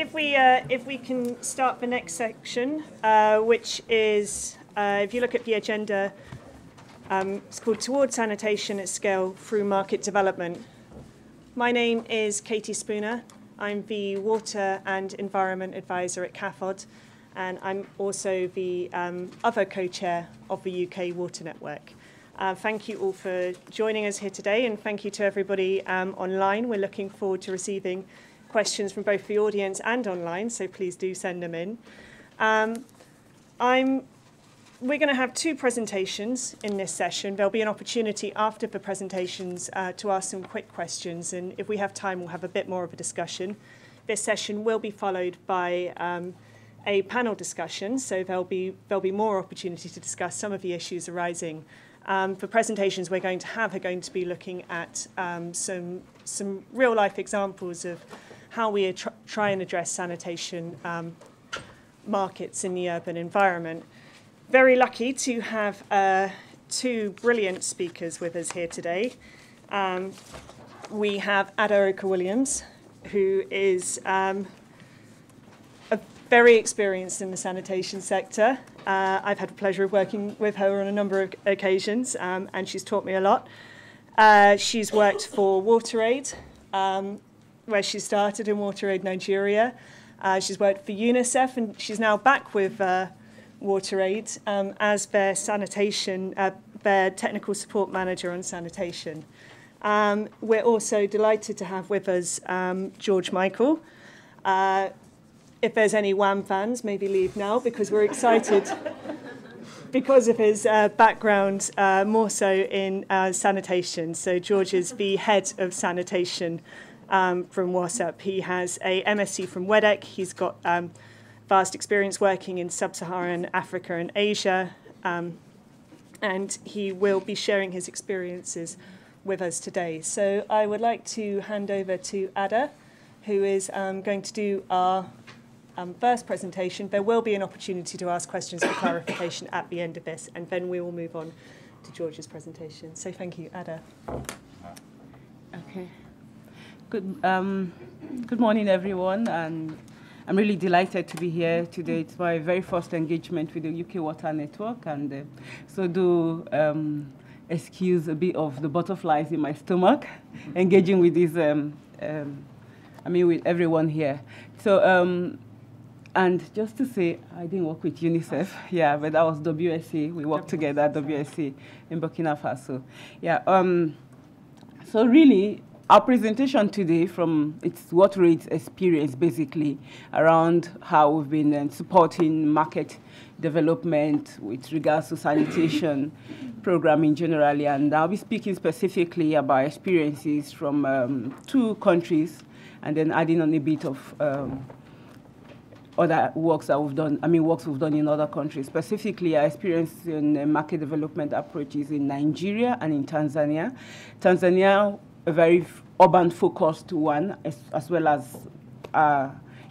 If we can start the next section, which is, if you look at the agenda, it's called Towards Sanitation at Scale Through Market Development. My name is Katie Spooner. I'm the Water and Environment Advisor at CAFOD, and I'm also the other co-chair of the UK Water Network. Thank you all for joining us here today, and thank you to everybody online. We're looking forward to receiving questions from both the audience and online, so please do send them in. We're going to have two presentations in this session. There'll be an opportunity after the presentations to ask some quick questions, and if we have time, we'll have a bit more of a discussion. This session will be followed by a panel discussion, so there'll be more opportunity to discuss some of the issues arising. The presentations we're going to have are going to be looking at some real-life examples of how we try and address sanitation markets in the urban environment. Very lucky to have two brilliant speakers with us here today. We have Ada Oka-Williams, who is very experienced in the sanitation sector. I've had the pleasure of working with her on a number of occasions, and she's taught me a lot. She's worked for WaterAid, where she started in WaterAid Nigeria. She's worked for UNICEF, and she's now back with WaterAid as their sanitation, their technical support manager on sanitation. We're also delighted to have with us George Michael. If there's any Wham fans, maybe leave now, because we're excited because of his background, more so in sanitation. So George is the head of sanitation from WASUP. He has a MSc from WEDEC. He's got vast experience working in sub-Saharan Africa and Asia, and he will be sharing his experiences with us today. So I would like to hand over to Ada, who is going to do our first presentation. There will be an opportunity to ask questions for clarification at the end of this, and then we will move on to George's presentation. So thank you, Ada. Okay. Good morning, everyone, and I'm really delighted to be here today. It's my very first engagement with the UK Water Network, and so do excuse a bit of the butterflies in my stomach, engaging with this, with everyone here. So, and just to say, I didn't work with UNICEF, yeah, but that was WSC. We worked together at WSC in Burkina Faso. Yeah, so really, our presentation today it's WaterAid's experience, basically, around how we've been supporting market development with regards to sanitation programming generally. And I'll be speaking specifically about experiences from two countries, and then adding on a bit of other works that we've done, works we've done in other countries. Specifically, our experience in market development approaches in Nigeria and in Tanzania. Tanzania, a very urban-focused one, as well as,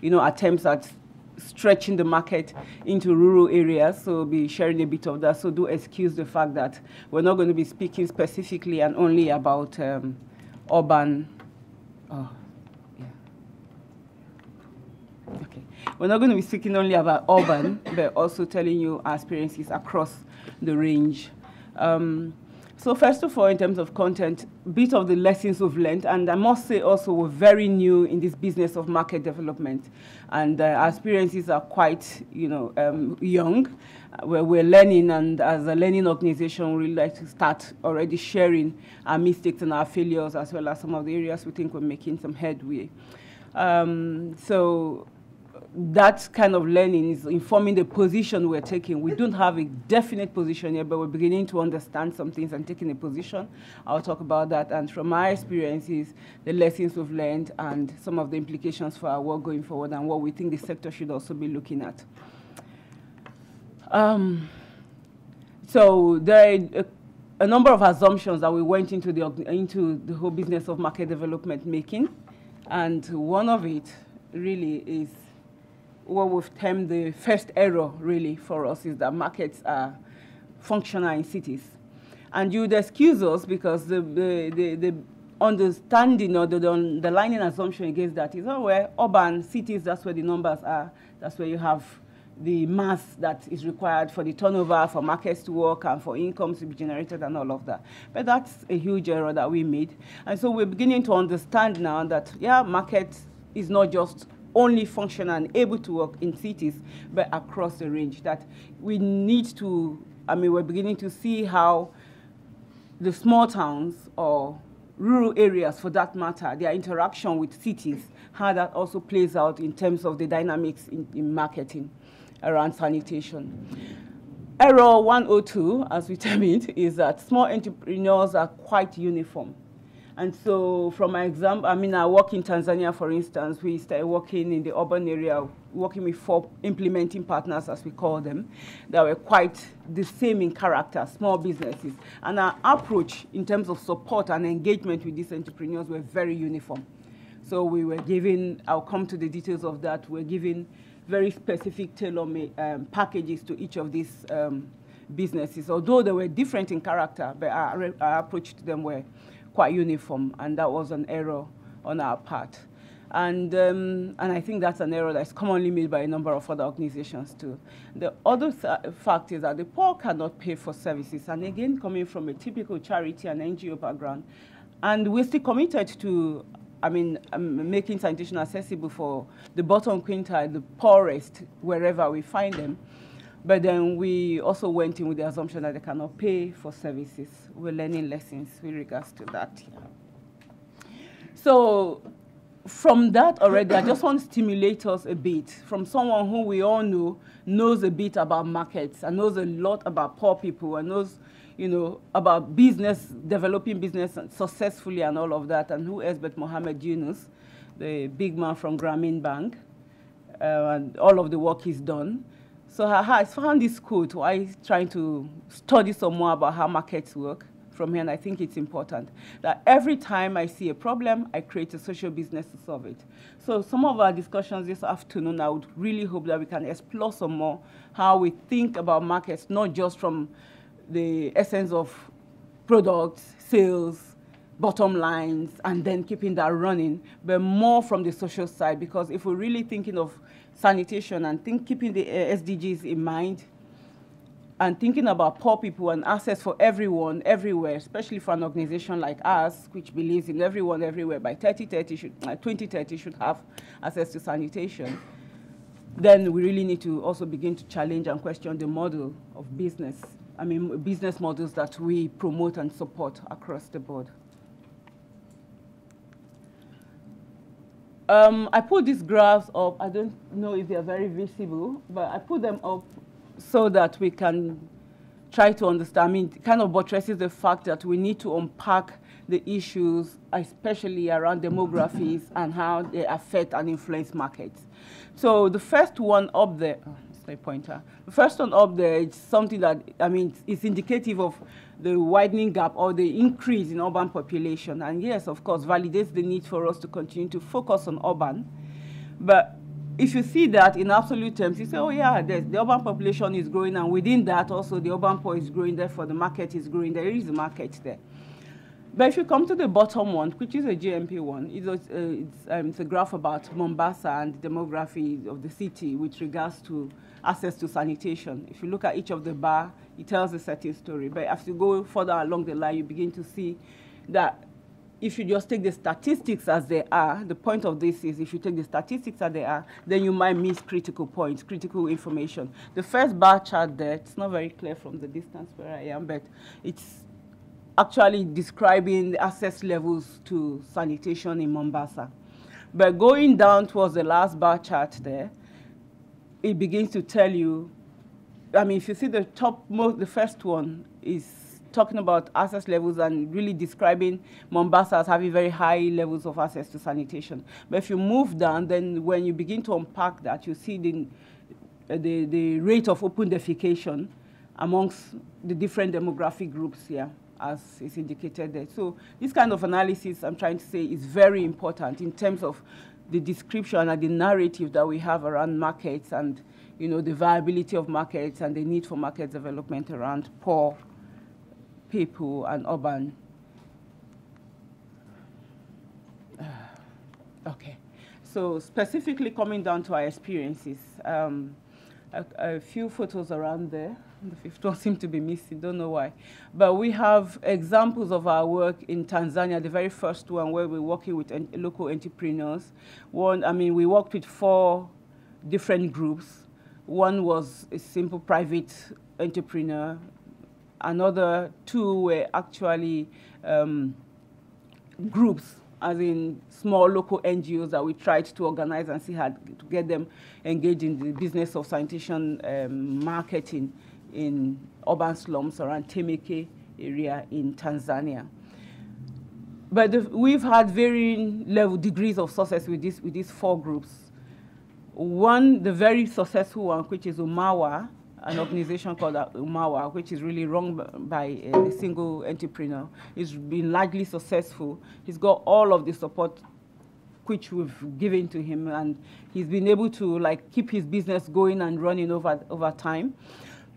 attempts at stretching the market into rural areas. So we'll be sharing a bit of that. So do excuse the fact that we're not going to be speaking specifically and only about urban. Okay. We're not going to be speaking only about urban, but also telling you our experiences across the range. So first of all, in terms of content, a bit of the lessons we've learned, and I must say also we're very new in this business of market development, and our experiences are quite, young, where we're learning, and as a learning organization, we really like to start already sharing our mistakes and our failures, as well as some of the areas we think we're making some headway. So that kind of learning is informing the position we're taking. We don't have a definite position yet, but we're beginning to understand some things and taking a position. I'll talk about that. And from my experiences, the lessons we've learned and some of the implications for our work going forward and what we think the sector should also be looking at. So there are a number of assumptions that we went into the whole business of market development making. And one of it really is what we've termed the first error, really, for us, is that markets are functional in cities. And you'd excuse us because the understanding or the underlying assumption against that is, oh, well, urban cities, that's where the numbers are. That's where you have the mass that is required for the turnover, for markets to work, and for incomes to be generated and all of that. But that's a huge error that we made. And so we're beginning to understand now that, yeah, market is not just only functional and able to work in cities, but across the range, that we need to, we're beginning to see how the small towns or rural areas, for that matter, their interaction with cities, how that also plays out in terms of the dynamics in marketing around sanitation. Error 102, as we term it, is that small entrepreneurs are quite uniform. And so from my example, I work in Tanzania, for instance. We started working in the urban area, working with 4 implementing partners, as we call them, that were quite the same in character, small businesses. And our approach in terms of support and engagement with these entrepreneurs were very uniform. So we were giving, I'll come to the details of that, we're giving very specific tailor-made packages to each of these businesses, although they were different in character, but our approach to them were quite uniform, and that was an error on our part. And I think that's an error that's commonly made by a number of other organizations too. The other fact is that the poor cannot pay for services, and again, coming from a typical charity and NGO background, and we're still committed to making sanitation accessible for the bottom quintile, the poorest, wherever we find them. But then we also went in with the assumption that they cannot pay for services. We're learning lessons with regards to that. Yeah. So from that already, I just want to stimulate us a bit from someone who we all know knows a bit about markets and knows a lot about poor people and knows, about business, developing business successfully and all of that. And who else but Mohammed Yunus, the big man from Grameen Bank, and all of the work he's done. So I found this quote while trying to study some more about how markets work from here, and I think it's important that every time I see a problem, I create a social business to solve it. So some of our discussions this afternoon, I would really hope that we can explore some more how we think about markets, not just from the essence of products, sales, bottom lines, and then keeping that running, but more from the social side, because if we're really thinking of sanitation and keeping the SDGs in mind and thinking about poor people and access for everyone, everywhere, especially for an organization like us, which believes in everyone, everywhere, by 2030 should have access to sanitation, then we really need to also begin to challenge and question the model of business, business models that we promote and support across the board. I put these graphs up. I don't know if they're very visible, but I put them up so that we can try to understand. It kind of buttresses the fact that we need to unpack the issues, especially around demographics and how they affect and influence markets. So the first one up there, pointer. The first one up there is something that, it's indicative of the widening gap or the increase in urban population. And yes, of course, validates the need for us to continue to focus on urban. But if you see that in absolute terms, you say, oh yeah, the urban population is growing, and within that also the urban poor is growing, therefore the market is growing. There is a market there. But if you come to the bottom one, which is a GMP one, it's a graph about Mombasa and the demography of the city with regards to access to sanitation. If you look at each of the bar, it tells a certain story. But as you go further along the line, you begin to see that if you just take the statistics as they are, the point of this is if you take the statistics as they are, then you might miss critical points, critical information. The first bar chart there, it's not very clear from the distance where I am, but it's actually describing the access levels to sanitation in Mombasa. But going down towards the last bar chart there, it begins to tell you, if you see the the first one is talking about access levels and really describing Mombasa as having very high levels of access to sanitation. But if you move down, then when you begin to unpack that, you see the rate of open defecation amongst the different demographic groups here, as is indicated there. So this kind of analysis, I'm trying to say, is very important in terms of the description and the narrative that we have around markets and, the viability of markets and the need for market development around poor people and urban. Okay. So specifically coming down to our experiences, a few photos around there. The fifth one seemed to be missing, don't know why. But we have examples of our work in Tanzania, the very first one where we're working with local entrepreneurs. We worked with 4 different groups. One was a simple private entrepreneur. Another 2 were actually groups, as in small local NGOs that we tried to organize and see how to get them engaged in the business of sanitation marketing in urban slums around Temeke area in Tanzania. But we've had varying degrees of success with these 4 groups. One, the very successful one, which is Umawa, an organization called Umawa, which is really run by a single entrepreneur. He's been largely successful. He's got all of the support which we've given to him, and he's been able to keep his business going and running over time.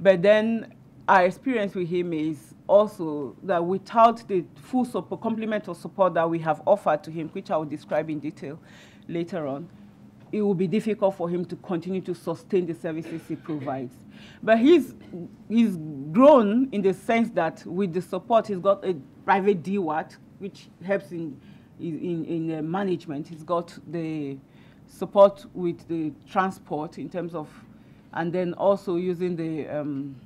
But then our experience with him is also that without the full support, complement of support that we have offered to him, which I will describe in detail later on, it will be difficult for him to continue to sustain the services he provides. But he's grown in the sense that with the support, he's got a private DWAT, which helps in management. He's got the support with the transport in terms of, and then also using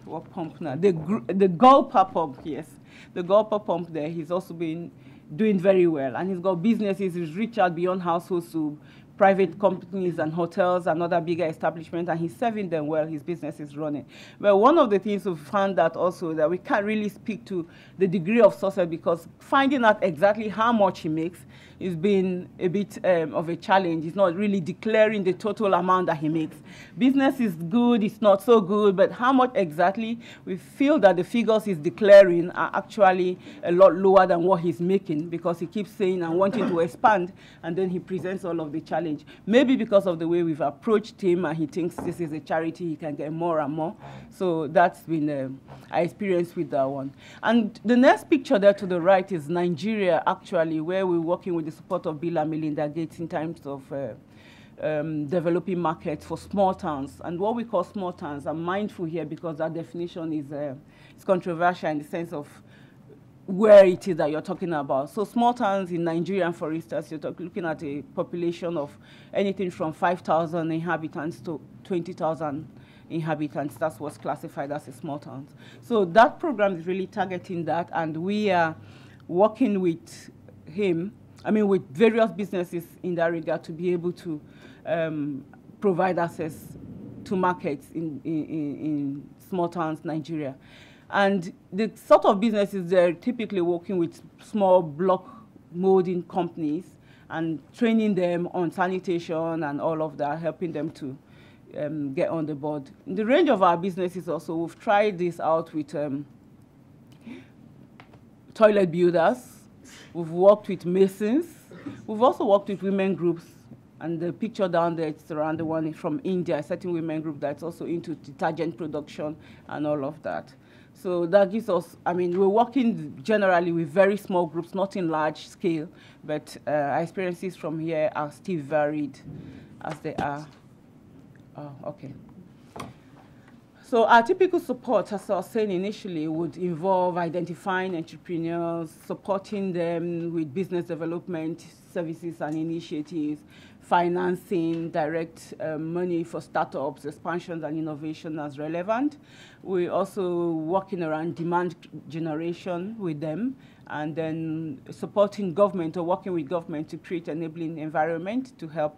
what pump now? The gulper pump, yes. The gulper pump there, he's also been doing very well. And he's got businesses, he's reached out beyond households to private companies and hotels and other bigger establishments, and he's serving them well, his business is running. Well, one of the things we've found that also that we can't really speak to the degree of success, because finding out exactly how much he makes has been a bit of a challenge. He's not really declaring the total amount that he makes. Business is good, it's not so good, but how much exactly, we feel that the figures he's declaring are actually a lot lower than what he's making, because he keeps saying and wanting to expand, and then he presents all of the challenge. Maybe because of the way we've approached him, and he thinks this is a charity, he can get more and more. So that's been our experience with that one. And the next picture there to the right is Nigeria, actually, where we're working with the support of Bill and Melinda Gates in terms of developing markets for small towns. And what we call small towns, I'm mindful here because that definition is controversial in the sense of where it is that you're talking about. So small towns in Nigeria, for instance, you're looking at a population of anything from 5,000 inhabitants to 20,000 inhabitants. That's what's classified as a small town. So that program is really targeting that, and we are working with him, with various businesses in that regard, to be able to provide access to markets in small towns, Nigeria. And the sort of businesses, they're typically working with small block molding companies and training them on sanitation and all of that, helping them to get on the board. In the range of our businesses also, we've tried this out with toilet builders. We've worked with masons. We've also worked with women groups. And the picture down there, it's around the one from India, a certain women group that's also into detergent production and all of that. So that gives us, we're working generally with very small groups, not in large scale, but our experiences from here are still varied as they are. Okay. So our typical support, as I was saying initially, would involve identifying entrepreneurs, supporting them with business development services and initiatives, financing, direct money for startups, expansions and innovation as relevant. We're also working around demand generation with them, and then supporting government or working with government to create an enabling environment to help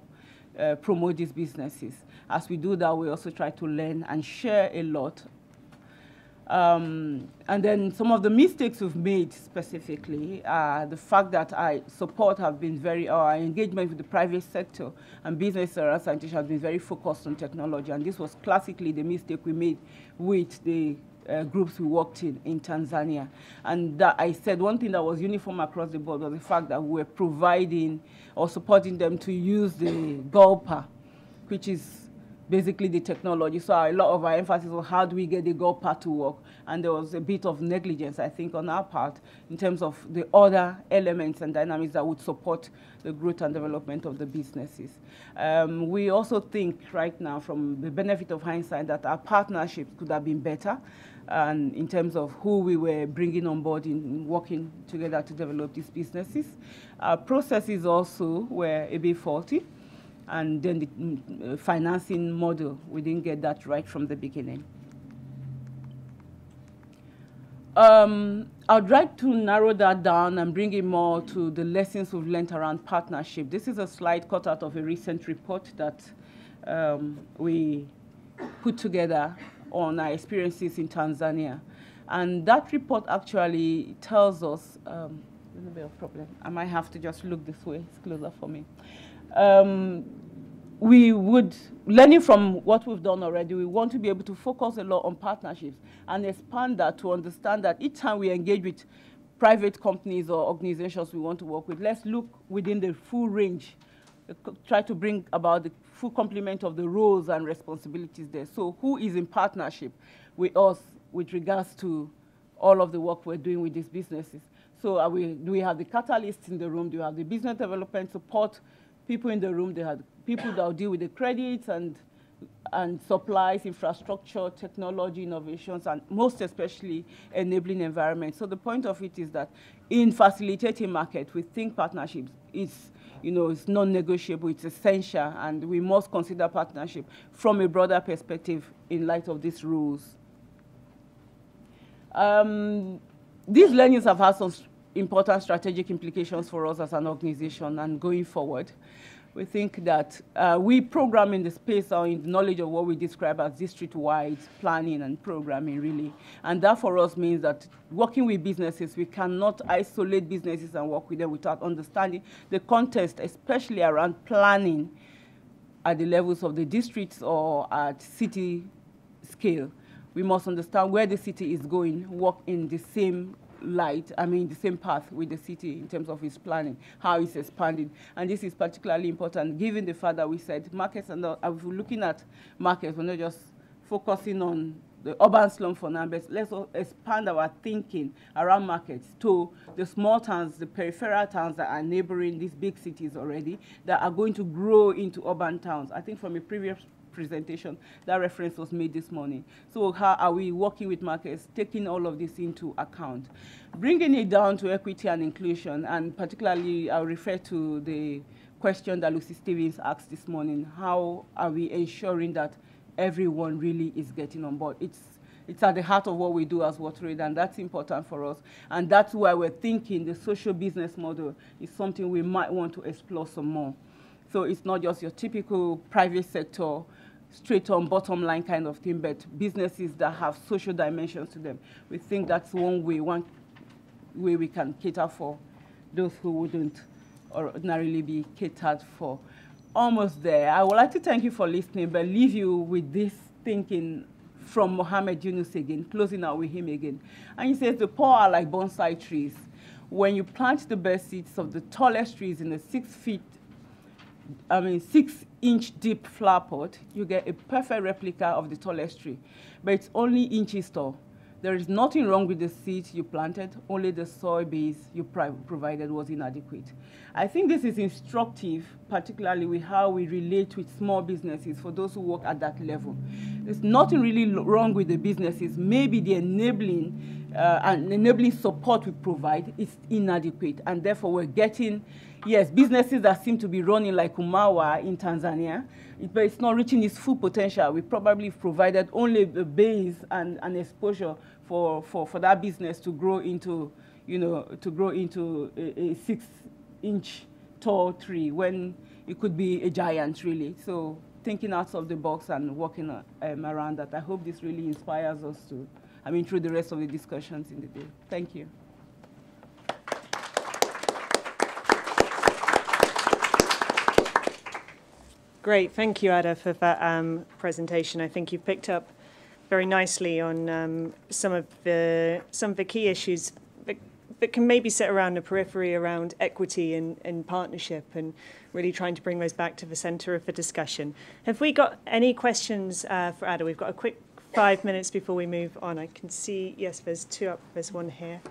promote these businesses. As we do that, we also try to learn and share a lot. And then some of the mistakes we've made specifically are the fact that our support have been our engagement with the private sector and business around sanitation has been very focused on technology. And this was classically the mistake we made with the groups we worked in Tanzania. And that I said one thing that was uniform across the board was the fact that we were providing or supporting them to use the gulper, which is basically the technology. So a lot of our emphasis on how do we get the gold part to work, and there was a bit of negligence, I think, on our part in terms of the other elements and dynamics that would support the growth and development of the businesses. We also think right now, from the benefit of hindsight, that our partnerships could have been better, and in terms of who we were bringing on board in working together to develop these businesses. Our processes also were a bit faulty, and then the financing model, we didn't get that right from the beginning. I'd like to narrow that down and bring it more to the lessons we've learned around partnership. This is a slide cut out of a recent report that we put together on our experiences in Tanzania. And that report actually tells us, a little bit of problem. I might have to just look this way, it's closer for me. We would, learning from what we've done already, we want to be able to focus a lot on partnerships and expand that to understand that each time we engage with private companies or organizations we want to work with, let's look within the full range, try to bring about the full complement of the roles and responsibilities there. So who is in partnership with us with regards to all of the work we're doing with these businesses? So do we have the catalysts in the room? Do we have the business development support people in the room? They have people that will deal with the credits and supplies, infrastructure, technology, innovations, and most especially enabling environment. So the point of it is that in facilitating market, we think partnerships is, it's non-negotiable, it's essential, and we must consider partnership from a broader perspective in light of these rules. These learnings have had some important strategic implications for us as an organization, and going forward, we think that we program in the space or in the knowledge of what we describe as district-wide planning and programming, really. And that for us means that working with businesses, we cannot isolate businesses and work with them without understanding the context, especially around planning at the levels of the districts or at city scale. We must understand where the city is going, work in the same the same path with the city in terms of its planning, how it's expanding. And this is particularly important given the fact that we said markets, and if we're looking at markets, we're not just focusing on the urban slum for now, but let's expand our thinking around markets to the small towns, the peripheral towns that are neighboring these big cities already, that are going to grow into urban towns. I think from a previous presentation, that reference was made this morning. So how are we working with markets, taking all of this into account? Bringing it down to equity and inclusion, and particularly I'll refer to the question that Lucy Stevens asked this morning. How are we ensuring that everyone really is getting on board? It's at the heart of what we do as WaterAid, and that's important for us. And that's why we're thinking the social business model is something we might want to explore some more. So it's not just your typical private sector, straight on bottom line kind of thing, but businesses that have social dimensions to them. We think that's one way we can cater for those who wouldn't ordinarily be catered for. Almost there. I would like to thank you for listening, but leave you with this thinking from Mohammed Yunus again, closing out with him again. And he says, the poor are like bonsai trees. When you plant the best seeds of the tallest trees in a 6-inch deep flower pot, you get a perfect replica of the tallest tree. But it's only inches tall. There is nothing wrong with the seeds you planted, only the soil base you provided was inadequate. I think this is instructive, particularly with how we relate with small businesses for those who work at that level. There's nothing really wrong with the businesses. Maybe the enabling support we provide is inadequate, and therefore we're getting, yes, businesses that seem to be running like Umawa in Tanzania, but it's not reaching its full potential. We probably provided only a base and an exposure for that business to grow into, a 6-inch tall tree when it could be a giant, really. So thinking out of the box and working around that. I hope this really inspires us to, through the rest of the discussions in the day. Thank you. Great, thank you, Ada, for that presentation. I think you've picked up very nicely on some of the key issues, but but can maybe sit around the periphery around equity and partnership, and really trying to bring those back to the centre of the discussion. Have we got any questions for Ada? We've got a quick 5 minutes before we move on. I can see, yes, there's two up, there's one here.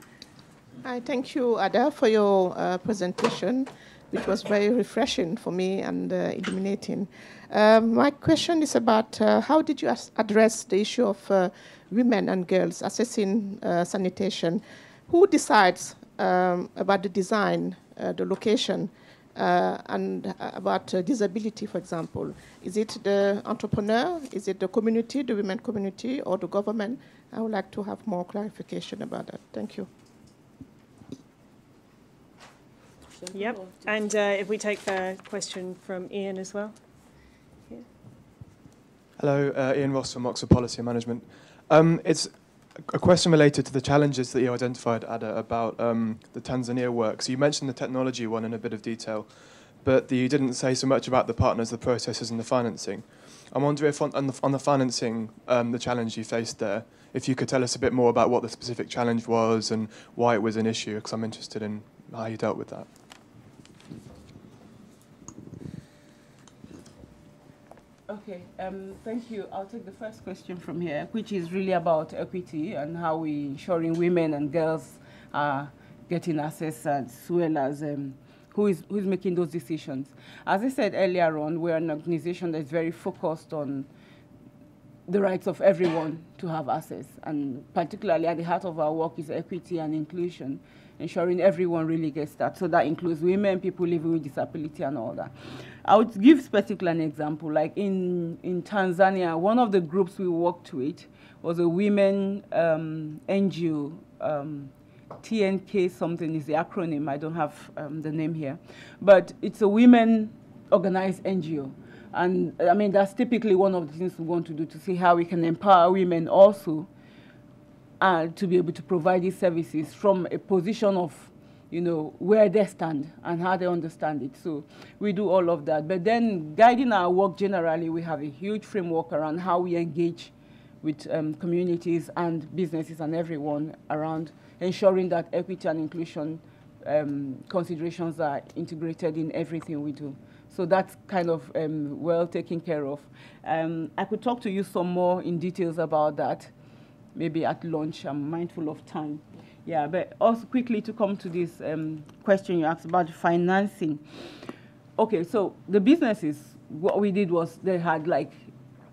Hi, thank you, Ada, for your presentation, which was very refreshing for me and illuminating. My question is about how did you address the issue of women and girls assessing sanitation? Who decides about the design, the location, and about disability, for example? Is it the entrepreneur? Is it the community, the women community, or the government? I would like to have more clarification about that. Thank you. Yep, and if we take the question from Ian as well. Yeah. Hello, Ian Ross from Oxford Policy and Management. It's a question related to the challenges that you identified, Ada, about the Tanzania work. So you mentioned the technology one in a bit of detail, but you didn't say so much about the partners, the processes, and the financing. I wonder if on the financing, the challenge you faced there, if you could tell us a bit more about what the specific challenge was and why it was an issue, because I'm interested in how you dealt with that. Okay, thank you. I'll take the first question from here, which is really about equity and how we ensuring women and girls are getting access, as well as who is making those decisions. As I said earlier on, we're an organization that's very focused on the rights of everyone to have access, and particularly at the heart of our work is equity and inclusion, ensuring everyone really gets that. So that includes women, people living with disability, and all that. I would give specifically an example. Like in Tanzania, one of the groups we worked with was a women NGO. TNK something is the acronym. I don't have the name here. But it's a women organized NGO. And I mean, that's typically one of the things we want to do, to see how we can empower women also to be able to provide these services from a position of, you know, where they stand and how they understand it. So we do all of that. But then guiding our work generally, we have a huge framework around how we engage with communities and businesses and everyone around ensuring that equity and inclusion considerations are integrated in everything we do. So that's kind of well taken care of. I could talk to you some more in details about that, maybe at lunch. I'm mindful of time. Yeah, but also quickly to come to this question you asked about financing. Okay, so the businesses, what we did was they had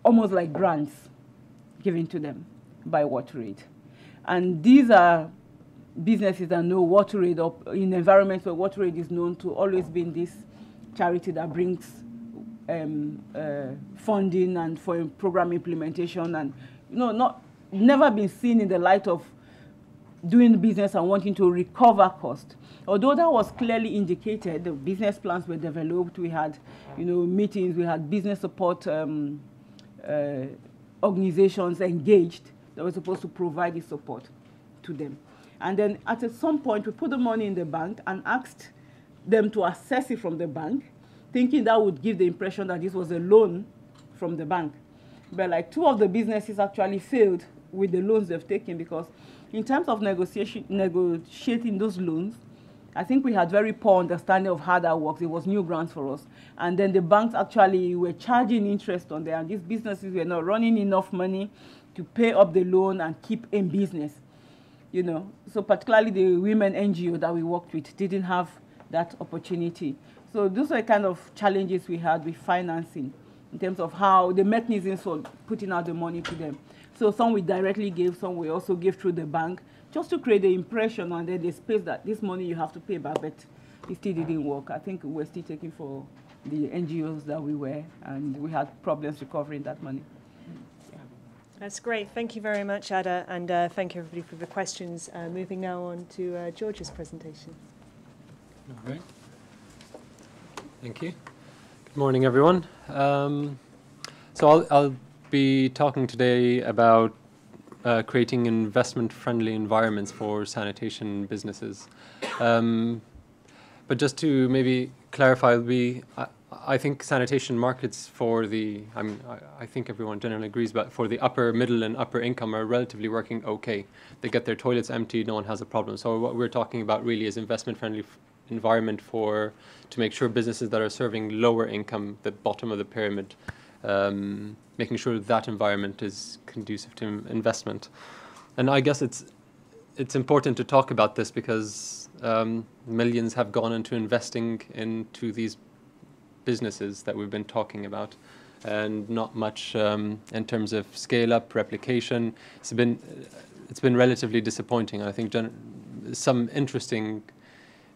almost like grants given to them by WaterAid. And these are businesses that know WaterAid up in environments where WaterAid is known to always being this charity that brings funding and for program implementation, and never been seen in the light of doing business and wanting to recover cost. Although that was clearly indicated, the business plans were developed, we had meetings, we had business support organizations engaged that were supposed to provide the support to them. And then at some point, we put the money in the bank and asked them to assess it from the bank, thinking that would give the impression that this was a loan from the bank. But two of the businesses actually failed with the loans they've taken, because in terms of negotiating those loans, I think we had very poor understanding of how that works. It was new grounds for us. And then the banks actually were charging interest on there, and these businesses were not running enough money to pay up the loan and keep in business. So particularly the women NGO that we worked with didn't have that opportunity. So those are kind of challenges we had with financing in terms of how the mechanisms for putting out the money to them. So some we directly gave, some we also gave through the bank, just to create the impression and then the space that this money you have to pay back, but it still didn't work. I think we're still taking for the NGOs that we were, and we had problems recovering that money. Yeah. That's great. Thank you very much, Ada, and thank you everybody for the questions. Moving now on to George's presentation. All right. Thank you. Good morning, everyone. So I'll be talking today about creating investment-friendly environments for sanitation businesses. But just to maybe clarify, I think sanitation markets for the, I think everyone generally agrees, but for the upper, middle and upper income are relatively working okay. They get their toilets empty, no one has a problem. So what we're talking about really is investment-friendly environment to make sure businesses that are serving lower income, the bottom of the pyramid, making sure that environment is conducive to investment. And I guess it's important to talk about this because millions have gone into investing into these businesses that we've been talking about, and not much in terms of scale up, replication. It's been relatively disappointing. I think some interesting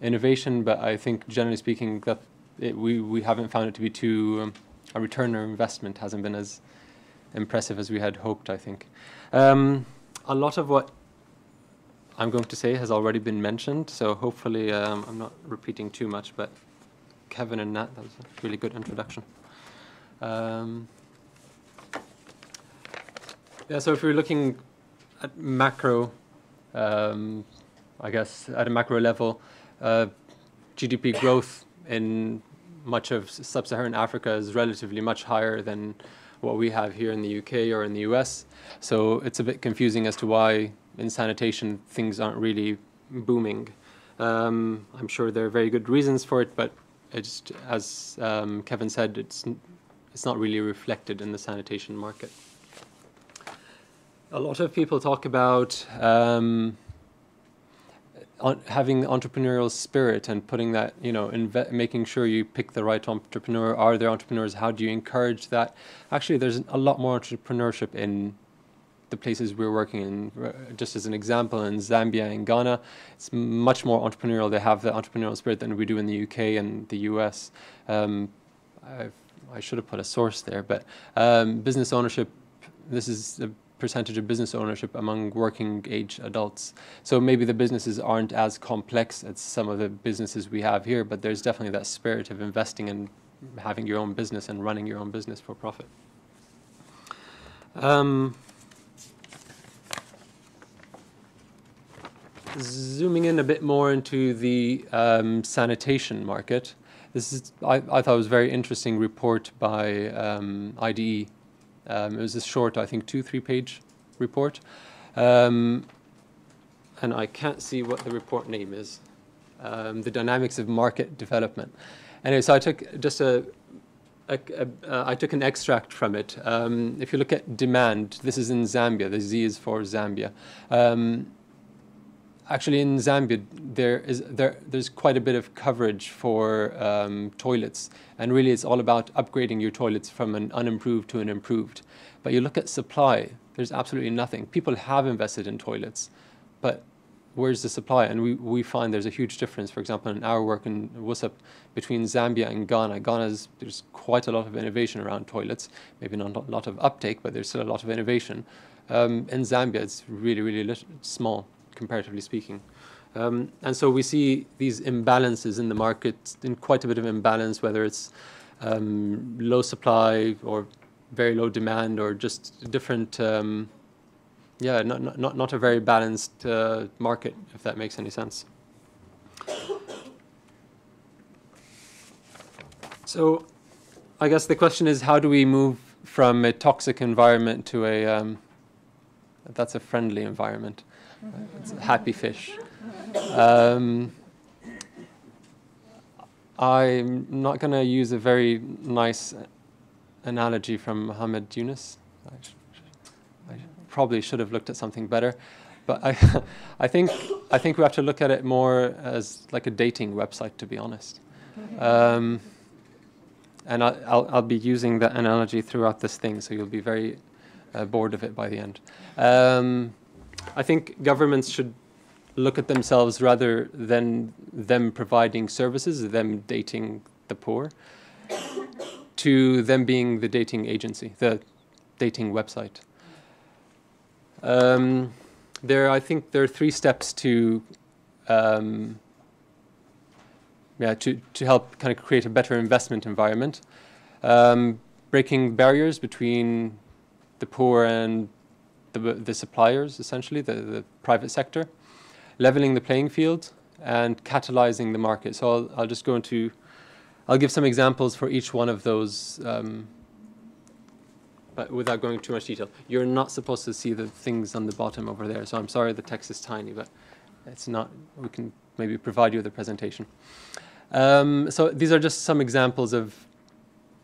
innovation, but I think generally speaking that we haven't found it to be too a return on investment hasn't been as impressive as we had hoped. I think a lot of what I'm going to say has already been mentioned, so hopefully I'm not repeating too much, but Kevin and Nat, that was a really good introduction. Yeah, so if we're looking at macro, I guess at a macro level, GDP growth in much of sub-Saharan Africa is relatively much higher than what we have here in the UK or in the US. So it's a bit confusing as to why in sanitation things aren't really booming. I'm sure there are very good reasons for it, but it's, as Kevin said, it's not really reflected in the sanitation market. A lot of people talk about having entrepreneurial spirit and putting that, making sure you pick the right entrepreneur. Are there entrepreneurs? How do you encourage that? Actually, there's a lot more entrepreneurship in the places we're working in. Just as an example, in Zambia and Ghana, it's much more entrepreneurial. They have the entrepreneurial spirit than we do in the UK and the US. I should have put a source there, but business ownership, this is the percentage of business ownership among working age adults. So maybe the businesses aren't as complex as some of the businesses we have here, but there's definitely that spirit of investing and having your own business and running your own business for profit. Zooming in a bit more into the sanitation market, this is I thought it was a very interesting report by IDE. It was a short, I think, 2-3 page report, and I can't see what the report name is. The dynamics of market development. Anyway, so I took just I took an extract from it. If you look at demand, this is in Zambia. The Z is for Zambia. Actually, in Zambia, there's quite a bit of coverage for toilets, and really it's all about upgrading your toilets from an unimproved to an improved. But you look at supply, there's absolutely nothing. People have invested in toilets, but where's the supply? And we find there's a huge difference, for example, in our work in WUSUP between Zambia and Ghana. There's quite a lot of innovation around toilets, maybe not a lot of uptake, but there's still a lot of innovation. In Zambia, it's really, really small, comparatively speaking. And so we see these imbalances in the market, in quite a bit of imbalance, whether it's low supply or very low demand, or just different, not a very balanced market, if that makes any sense. So I guess the question is, how do we move from a toxic environment to a, that's a friendly environment? It's a happy fish. I'm not going to use a very nice analogy from Muhammad Yunus. I probably should have looked at something better, but I think we have to look at it more as like a dating website, to be honest. And I'll be using that analogy throughout this thing, so you'll be very bored of it by the end. I think governments should look at themselves rather than them providing services, them dating the poor, to them being the dating agency, the dating website. I think there are 3 steps to help kind of create a better investment environment. Breaking barriers between the poor and the suppliers, essentially, the private sector, leveling the playing field, and catalyzing the market. So I'll just go into I'll give some examples for each one of those, but without going into too much detail. You're not supposed to see the things on the bottom over there, so I'm sorry the text is tiny, but it's not. We can maybe provide you with a presentation. So these are just some examples of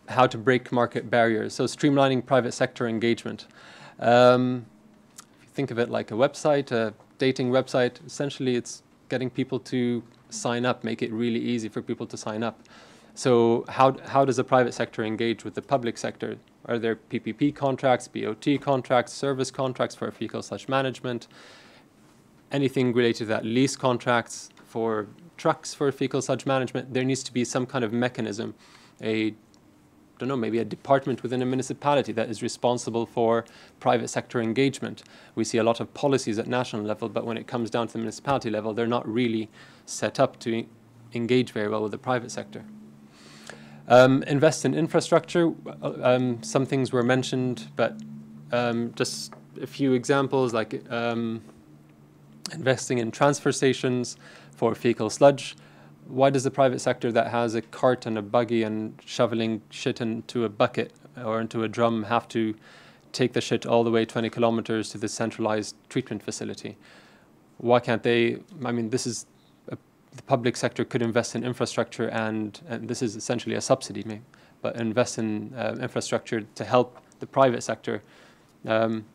how to break market barriers. So streamlining private sector engagement. If you think of it like a website, a dating website, essentially it's getting people to sign up, make it really easy for people to sign up. So how does the private sector engage with the public sector? Are there PPP contracts, BOT contracts, service contracts for fecal sludge management, anything related to that, lease contracts for trucks for fecal sludge management? There needs to be some kind of mechanism, maybe a department within a municipality that is responsible for private sector engagement. We see a lot of policies at national level, but when it comes down to the municipality level, they're not really set up to engage very well with the private sector. Invest in infrastructure. Some things were mentioned, but just a few examples, like investing in transfer stations for fecal sludge. Why does the private sector that has a cart and a buggy and shoveling shit into a bucket or into a drum have to take the shit all the way 20 kilometers to the centralized treatment facility? Why can't they? I mean, this is the public sector could invest in infrastructure, and this is essentially a subsidy, maybe, but invest in infrastructure to help the private sector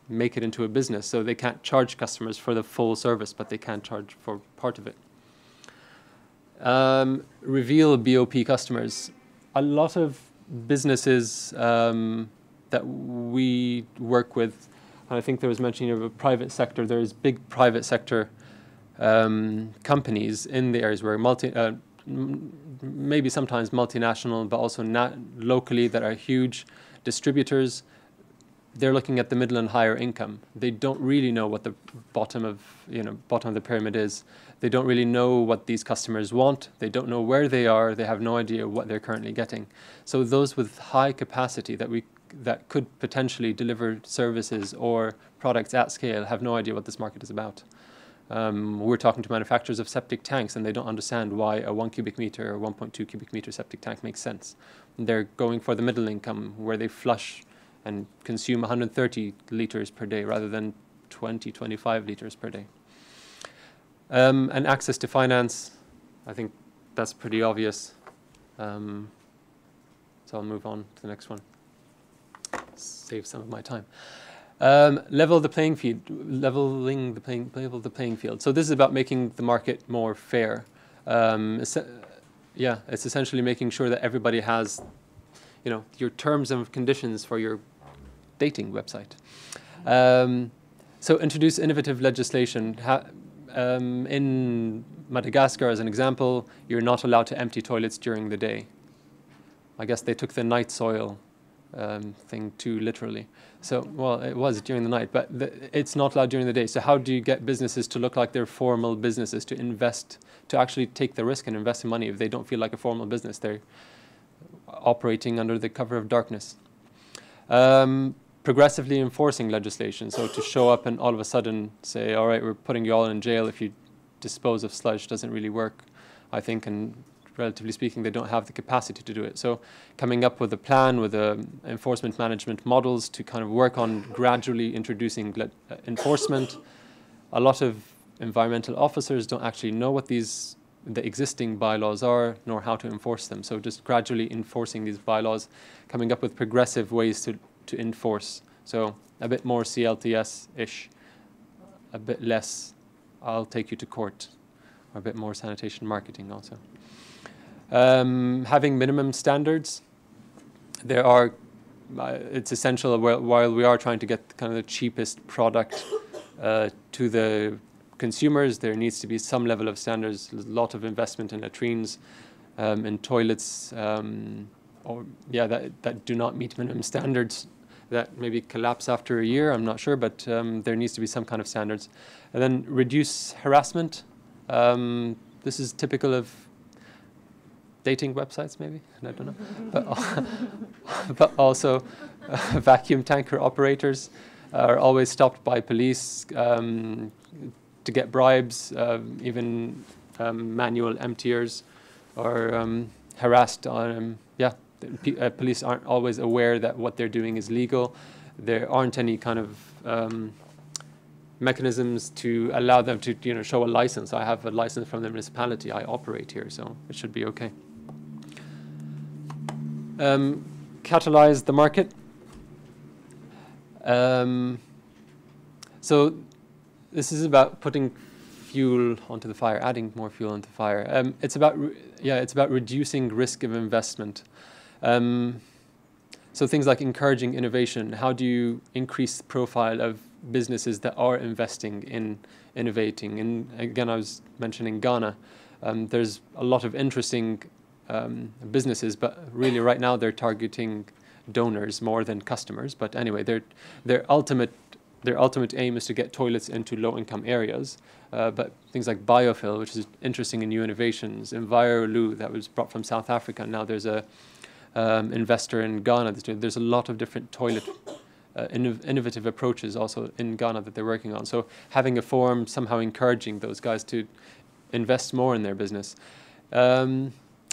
make it into a business. So they can't charge customers for the full service, but they can charge for part of it. Reveal BOP customers. A lot of businesses that we work with, and I think there was mentioning of a private sector, there's big private sector companies in the areas where maybe sometimes multinational, but also not locally, that are huge distributors. They're looking at the middle and higher income. They don't really know what the bottom of the pyramid is. They don't really know what these customers want. They don't know where they are. They have no idea what they're currently getting. So those with high capacity that could potentially deliver services or products at scale have no idea what this market is about. We're talking to manufacturers of septic tanks, and they don't understand why a 1 cubic meter or 1.2 cubic meter septic tank makes sense. They're going for the middle income, where they flush and consume 130 liters per day rather than 20, 25 liters per day. And access to finance, I think that's pretty obvious. So I'll move on to the next one. Save some of my time. Level the playing field, level the playing field. So this is about making the market more fair. It's essentially making sure that everybody has, your terms and conditions for your dating website. So introduce innovative legislation. In Madagascar, as an example, you're not allowed to empty toilets during the day. I guess they took the night soil thing too literally. So, well, it was during the night, but it's not allowed during the day. So how do you get businesses to look like they're formal businesses, to invest, to actually take the risk and invest in money if they don't feel like a formal business? They're operating under the cover of darkness. Progressively enforcing legislation. So to show up and all of a sudden say, all right, we're putting you all in jail if you dispose of sludge doesn't really work, I think, and relatively speaking, they don't have the capacity to do it. So coming up with a plan with enforcement management models to kind of work on gradually introducing enforcement. A lot of environmental officers don't actually know what the existing bylaws are, nor how to enforce them. So just gradually enforcing these bylaws, coming up with progressive ways to enforce. So a bit more CLTS-ish, a bit less I'll take you to court, or a bit more sanitation marketing also. Having minimum standards. It's essential while we are trying to get kind of the cheapest product to the consumers, there needs to be some level of standards. There's a lot of investment in latrines, in toilets, that do not meet minimum standards, that maybe collapse after a year, I'm not sure, but there needs to be some kind of standards. And then reduce harassment. This is typical of dating websites, maybe, I don't know. But also vacuum tanker operators are always stopped by police to get bribes, even manual emptiers, or harassed. Police aren't always aware that what they're doing is legal. There aren't any kind of mechanisms to allow them to show a license. I have a license from the municipality. I operate here, so it should be okay. Catalyze the market. So this is about putting fuel onto the fire, adding more fuel onto the fire. It's about reducing risk of investment. So things like encouraging innovation. How do you increase the profile of businesses that are investing in innovating? And again, I was mentioning Ghana. There's a lot of interesting businesses, but really right now they're targeting donors more than customers. But anyway, their ultimate aim is to get toilets into low-income areas. But things like biofill, which is interesting in new innovations, EnviroLoo, that was brought from South Africa. Now there's a investor in Ghana. There's a lot of different toilet innovative approaches also in Ghana that they're working on. So having a forum, somehow encouraging those guys to invest more in their business.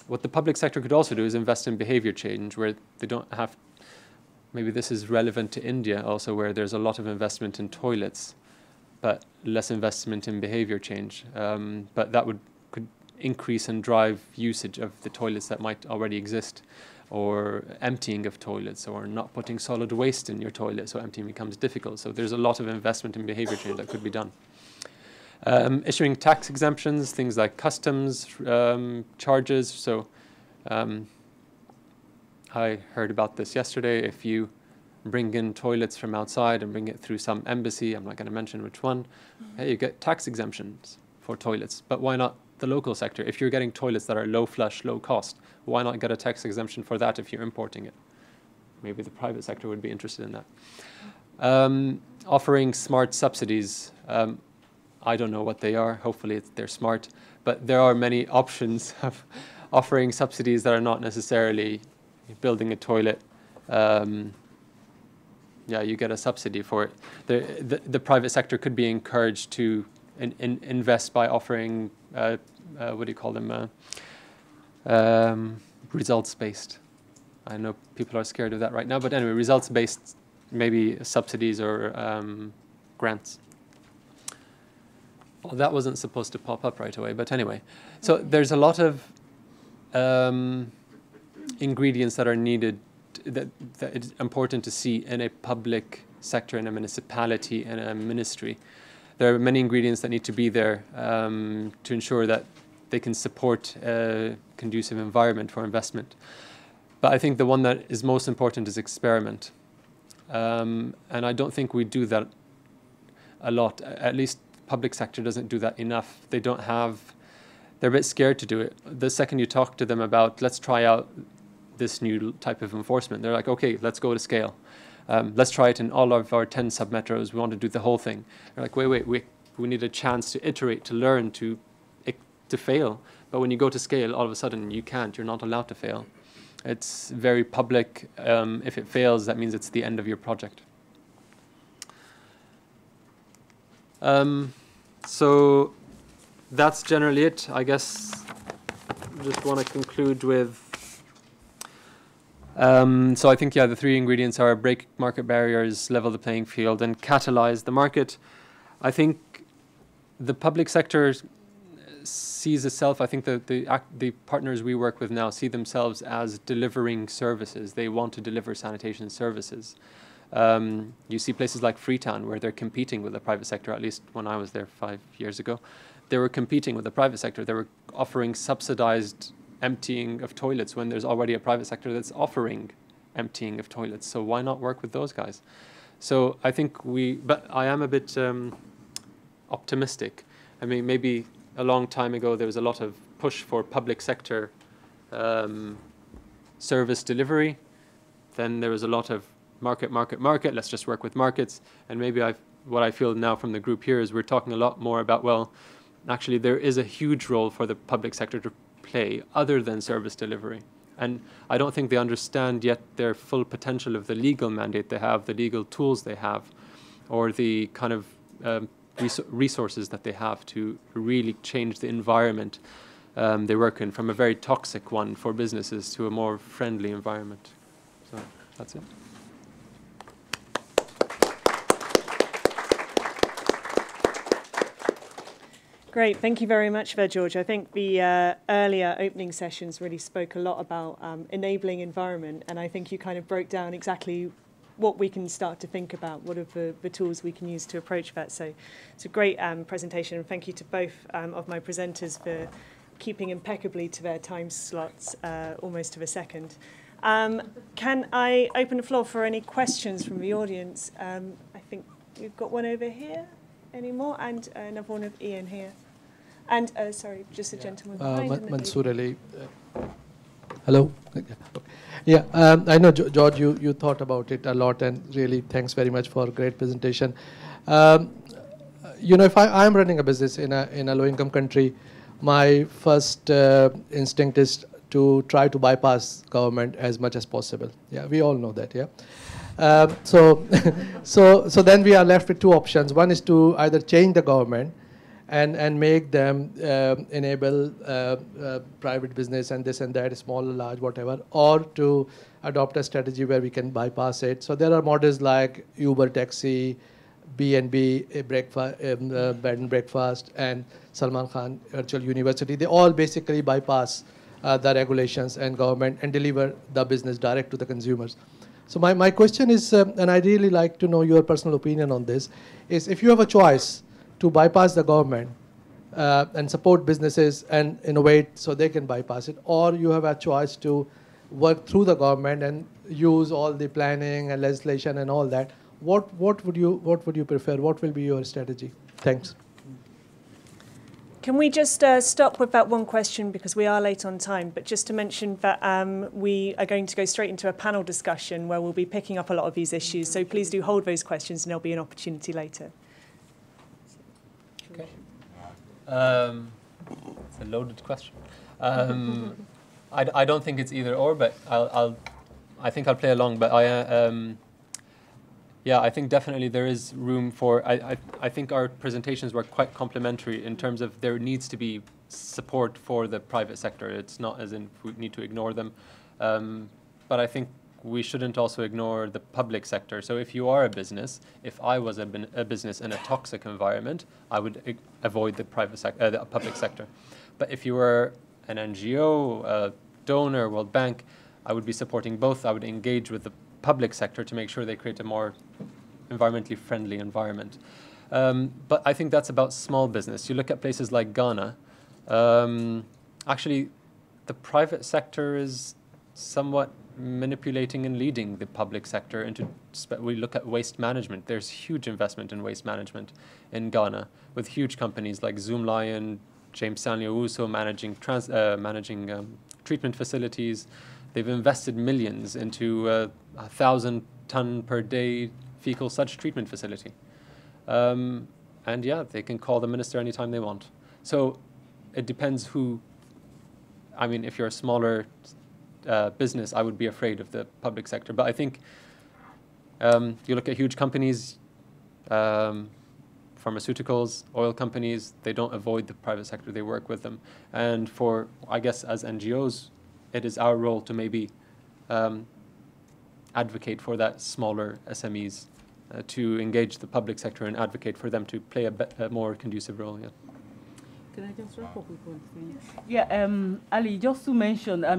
What the public sector could also do is invest in behavior change, where they don't have, maybe this is relevant to India also, where there's a lot of investment in toilets, but less investment in behavior change. But that could increase and drive usage of the toilets that might already exist, or emptying of toilets, or not putting solid waste in your toilet, so emptying becomes difficult. So there's a lot of investment in behavior change that could be done. Issuing tax exemptions, things like customs charges. So I heard about this yesterday. If you bring in toilets from outside and bring it through some embassy, I'm not going to mention which one, hey, you get tax exemptions for toilets. But why not the local sector? If you're getting toilets that are low flush, low cost, why not get a tax exemption for that if you're importing it? Maybe the private sector would be interested in that. Offering smart subsidies. I don't know what they are. Hopefully they're smart. But there are many options of offering subsidies that are not necessarily building a toilet. You get a subsidy for it. The private sector could be encouraged to invest by offering, what do you call them, results-based. I know people are scared of that right now, but anyway, results-based, maybe subsidies or grants. Well, that wasn't supposed to pop up right away, but anyway. So there's a lot of ingredients that are needed, that it's important to see in a public sector, in a municipality, in a ministry. There are many ingredients that need to be there to ensure that they can support a conducive environment for investment. But I think the one that is most important is experiment. And I don't think we do that a lot. At least public sector doesn't do that enough. They're a bit scared to do it. The second you talk to them about, let's try out this new type of enforcement, they're like, okay, let's go to scale. Let's try it in all of our 10 sub-metros. We want to do the whole thing. They're like, wait, we need a chance to iterate, to learn, to fail. But when you go to scale, all of a sudden you can't. You're not allowed to fail. It's very public. If it fails, that means it's the end of your project. So that's generally it. I guess I just want to conclude with, so I think, the three ingredients are break market barriers, level the playing field, and catalyze the market. I think the public sector sees itself, I think the partners we work with now see themselves as delivering services. They want to deliver sanitation services. You see places like Freetown where they're competing with the private sector. At least when I was there 5 years ago, they were competing with the private sector. They were offering subsidized emptying of toilets when there's already a private sector that's offering emptying of toilets. So why not work with those guys? So I think but I am a bit optimistic. I mean, maybe a long time ago there was a lot of push for public sector service delivery. Then there was a lot of market, let's just work with markets. And maybe what I feel now from the group here is we're talking a lot more about, well, actually there is a huge role for the public sector to play other than service delivery. And I don't think they understand yet their full potential of the legal mandate they have, the legal tools they have, or the kind of resources that they have to really change the environment they work in, from a very toxic one for businesses to a more friendly environment. So that's it. Great, thank you very much there, George. I think the earlier opening sessions really spoke a lot about enabling environment, and I think you kind of broke down exactly what we can start to think about, what are the tools we can use to approach that. So it's a great presentation, and thank you to both of my presenters for keeping impeccably to their time slots, almost to the second. Can I open the floor for any questions from the audience? I think we've got one over here. Any more? And another one of Ian here. And, sorry, just a gentleman behind. Mansoor Ali. Hello. Yeah, I know, George, you thought about it a lot, and really thanks very much for a great presentation. You know, if I'm running a business in a low-income country, my first instinct is to try to bypass government as much as possible. Yeah, we all know that, yeah. So then we are left with two options. One is to either change the government and make them enable private business and this and that, small, large, whatever, or to adopt a strategy where we can bypass it. So there are models like Uber taxi, B&B, breakfast, bed and breakfast, and Salman Khan Virtual University. They all basically bypass the regulations and government and deliver the business direct to the consumers. So my question is, and I'd really like to know your personal opinion on this, is if you have a choice to bypass the government and support businesses and innovate so they can bypass it, or you have a choice to work through the government and use all the planning and legislation and all that, what would you prefer? What will be your strategy? Thanks. Can we just stop with that one question, because we are late on time, but just to mention that we are going to go straight into a panel discussion where we'll be picking up a lot of these issues. So please do hold those questions and there'll be an opportunity later. Okay. It's a loaded question. I don't think it's either or, but I think I'll play along. But yeah, I think definitely there is room for. I think our presentations were quite complementary in terms of there needs to be support for the private sector. It's not as in we need to ignore them, but I think we shouldn't also ignore the public sector. So if you are a business, if I was a business in a toxic environment, I would avoid the the public sector. But if you were an NGO, a donor, World Bank, I would be supporting both. I would engage with the public sector to make sure they create a more environmentally friendly environment. But I think that's about small business. You look at places like Ghana, actually the private sector is somewhat manipulating and leading the public sector into, we look at waste management. There's huge investment in waste management in Ghana with huge companies like Zoomlion, James Stanley Owusu managing treatment facilities. They've invested millions into a 1,000-ton per day fecal sludge treatment facility. And yeah, they can call the minister anytime they want. So it depends who, I mean, if you're a smaller business, I would be afraid of the public sector. But I think you look at huge companies, pharmaceuticals, oil companies, they don't avoid the private sector, they work with them. And for, I guess, as NGOs, it is our role to maybe advocate for that smaller SMEs, to engage the public sector and advocate for them to play a more conducive role. Yeah. Can I just wrap up with one thing? Yeah, Ali, just to mention, I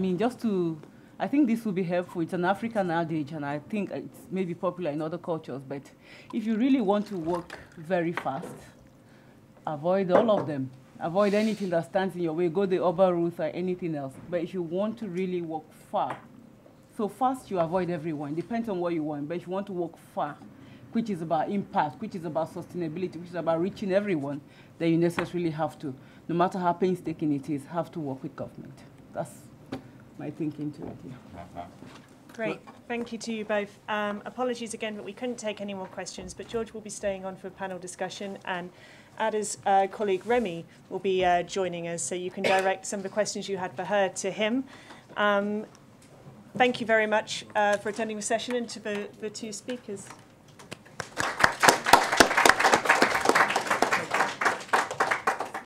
think this will be helpful. It's an African adage, and I think it's maybe popular in other cultures, but if you really want to work very fast, avoid all of them. Avoid anything that stands in your way. Go the other route or anything else. But if you want to really work far, so fast you avoid everyone. Depends on what you want. But if you want to work far, which is about impact, which is about sustainability, which is about reaching everyone, then you necessarily have to, no matter how painstaking it is, have to work with government. That's my thinking to it. Yeah. Great. Thank you to you both. Apologies again, but we couldn't take any more questions, but George will be staying on for a panel discussion, and Ada's colleague Remy will be joining us, so you can direct some of the questions you had for her to him. Thank you very much for attending the session, and to the two speakers.